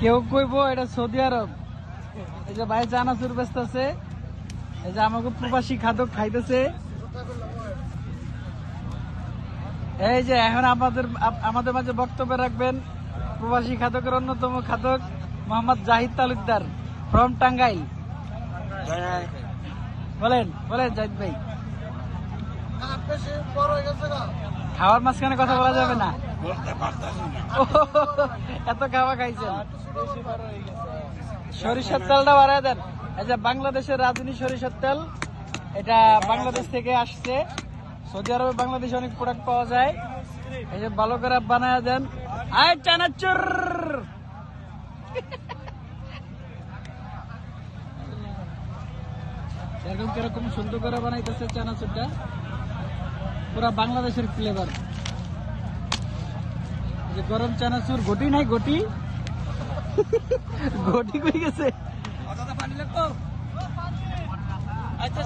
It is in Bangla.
কেউ কইবো এটা সৌদি আরব। এই যে ভাই চানাচুর বেচতেছে, এই যে আমাকে প্রবাসী খাদক খাইতেছে। এই যে এখন আমাদের মাঝে বক্তব্য রাখবেন প্রবাসী খাদকের অন্যতম খাদক মোহাম্মদ জাহিদ তালুকদার ফ্রম টাঙ্গাইল। বলেন বলেন জাহিদ ভাই। খাওয়ার মাঝখানে কথা বলা যাবে না, এত খাওয়া খাইছেন। সরিষার তেলটা বাড়ায় দেন। এই যে বাংলাদেশের রাঁধুনি সরিষার তেল, এটা বাংলাদেশ থেকে আসছে। সৌদি আরবে বাংলাদেশে অনেক প্রোডাক্ট পাওয়া যায়। এই যে ভালো করে বানায় দেন। আয় চানাচুর, এরকম কিরকম সুন্দর করে বানাইতেছে চানাচুরটা, পুরা বাংলাদেশের ফ্লেভার। যে গরম চানাচুর, গটি নাই, গটি গটি কই গেছে? আচ্ছা